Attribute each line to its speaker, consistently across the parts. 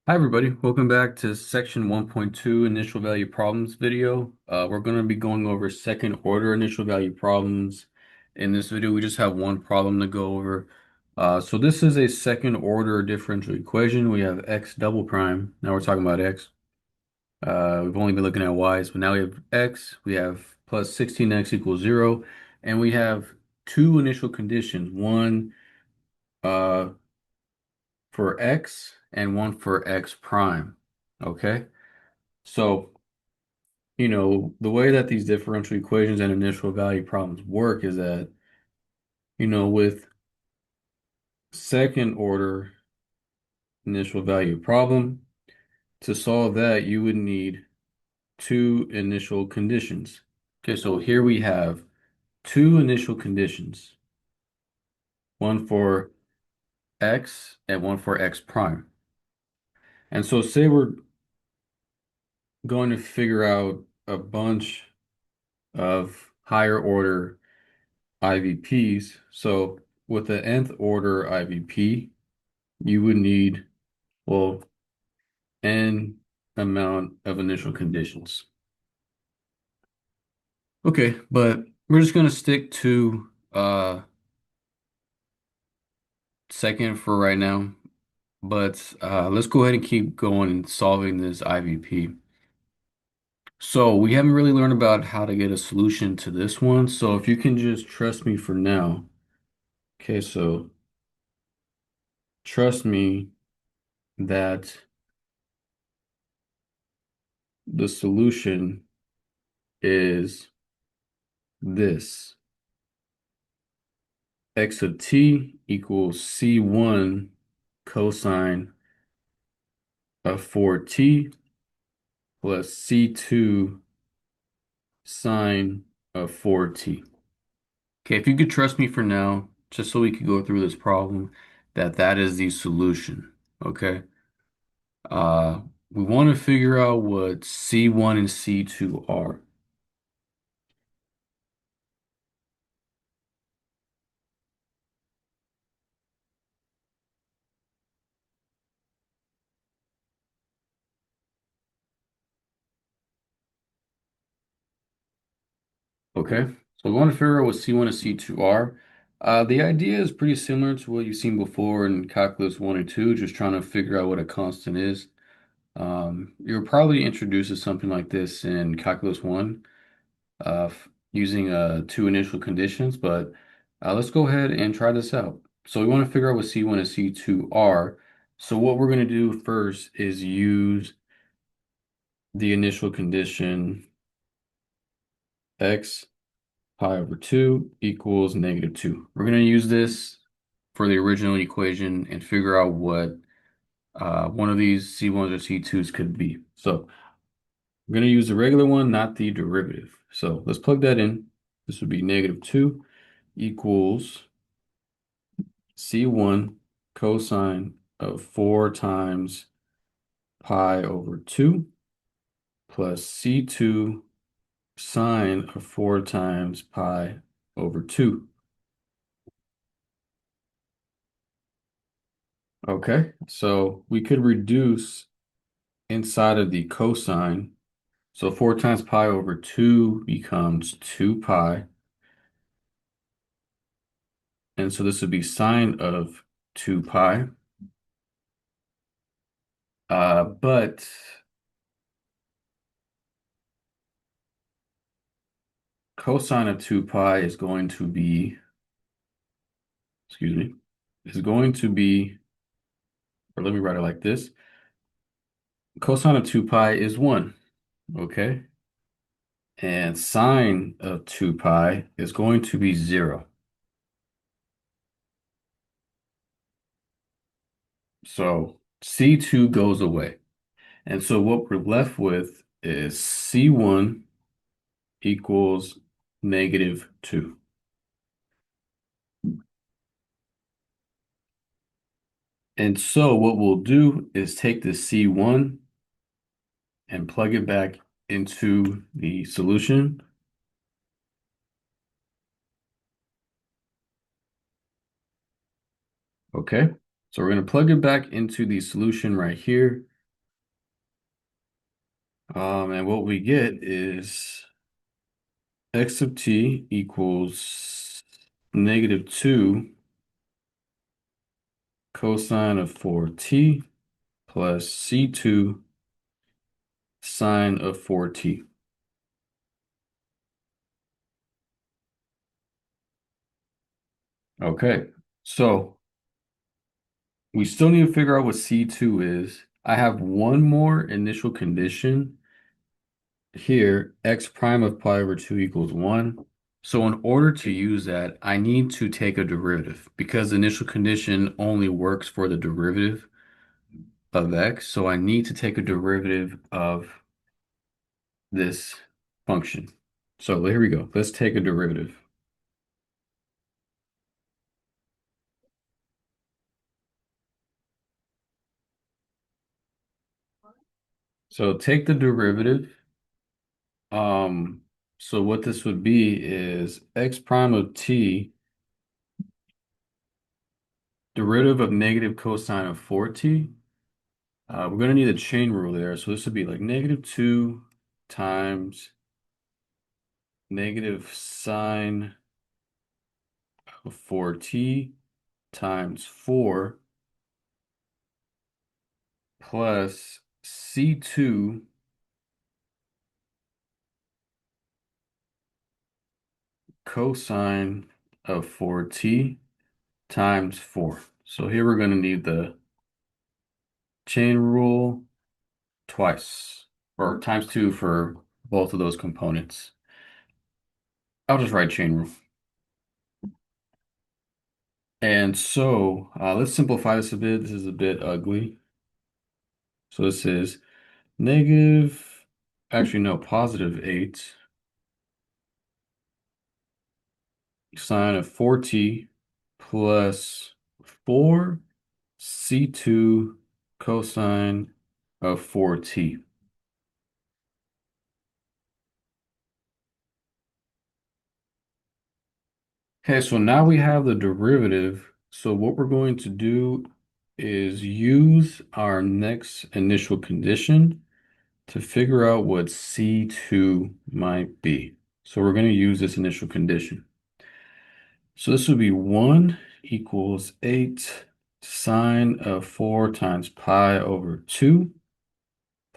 Speaker 1: Hi everybody, welcome back to section 1.2 initial value problems video. We're going to be going over second order initial value problems. In this video, we just have one problem to go over. So this is a second order differential equation. We have x double prime. Now we're talking about x. We've only been looking at y's, but now we have x. We have plus 16x equals 0. And we have two initial conditions, one uh, for x and one for x prime. Okay? So, the way that these differential equations and initial value problems work is that, with second order initial value problem, to solve that, you would need two initial conditions. Okay, so here we have two initial conditions, one for x and one for x prime. And so say we're going to figure out a bunch of higher order IVPs. So with the nth order IVP, you would need, well, n amount of initial conditions. Okay, but we're just going to stick to second for right now. But let's go ahead and keep going and solving this IVP. So we haven't really learned about how to get a solution to this one. So if you can just trust me for now. Okay, so trust me that the solution is this. X of t equals C1 cosine of 4t plus C2 sine of 4t. Okay, if you could trust me for now, just so we could go through this problem, that is the solution. Okay. Uh, we want to figure out what C1 and C2 are. Okay, so we want to figure out what C1 and C2 are. The idea is pretty similar to what you've seen before in calculus 1 and 2, just trying to figure out what a constant is. You're probably introduced to something like this in calculus 1 using two initial conditions, but let's go ahead and try this out. So we want to figure out what C1 and C2 are. So what we're going to do first is use the initial condition x pi over 2 equals -2. We're going to use this for the original equation and figure out what one of these C1s or C2s could be. So we're going to use the regular one, not the derivative. So let's plug that in. This would be -2 equals C1 cosine of 4 times pi over 2 plus C2 sine of 4 times pi over 2. Okay, so we could reduce inside of the cosine. So 4 times pi over 2 becomes 2 pi. And so this would be sine of 2 pi. But cosine of 2 pi is going to be, excuse me, is going to be, or let me write it like this. Cosine of 2 pi is 1, okay? And sine of 2 pi is going to be 0. So C2 goes away. And so what we're left with is C1 equals -2. And so what we'll do is take the C1 and plug it back into the solution. Okay, so we're going to plug it back into the solution right here. And what we get is x sub t equals -2 cosine of 4t plus c2 sine of 4t. Okay, so we still need to figure out what C2 is. I have one more initial condition here, x prime of pi over 2 equals 1. So in order to use that, I need to take a derivative because the initial condition only works for the derivative of x. So I need to take a derivative of this function. So here we go. Let's take a derivative. So take the derivative. Um, so what this would be is x prime of t, derivative of negative cosine of 4t. We're going to need a chain rule there. So this would be like -2 times negative sine of 4t times 4 plus c2 cosine of 4t times 4. So here we're going to need the chain rule twice, or times 2 for both of those components. I'll just write chain rule. And so let's simplify this a bit. This is a bit ugly. So this is negative, actually no, +8 sine of 4t plus 4 c2 cosine of 4t. Okay, so now we have the derivative. So what we're going to do is use our next initial condition to figure out what C2 might be. So we're going to use this initial condition. So this would be 1 equals 8 sine of 4 times pi over 2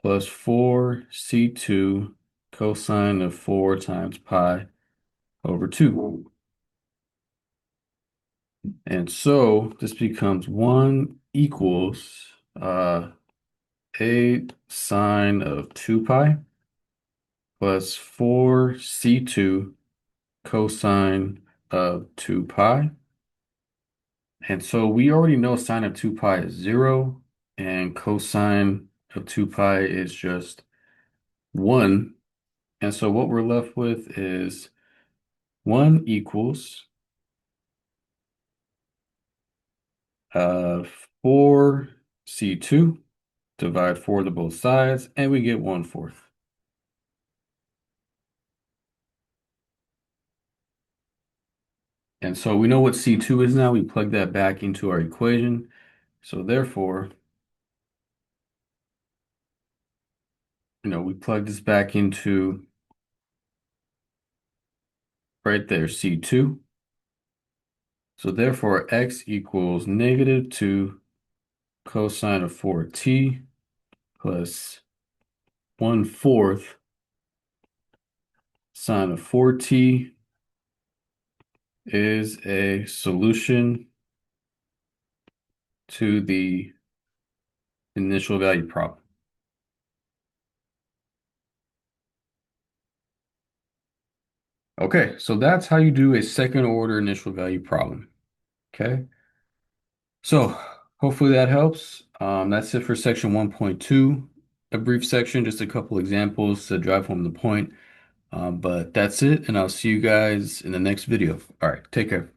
Speaker 1: plus 4 C2 cosine of 4 times pi over 2. And so this becomes 1 equals 8 sine of 2 pi plus 4 C2 cosine of 2 pi. And so we already know sine of 2 pi is 0 and cosine of 2 pi is just 1. And so what we're left with is 1 equals 4c2, divide 4 to both sides, and we get 1/4. And so we know what C2 is now. We plug that back into our equation. So therefore, we plug this back into right there, C2. So therefore, x equals -2 cosine of 4t plus 1/4 sine of 4t is a solution to the initial value problem. Okay, so that's how you do a second order initial value problem. Okay, so hopefully that helps. That's it for section 1.2. A brief section, just a couple examples to drive home the point. But that's it, and I'll see you guys in the next video. All right, take care.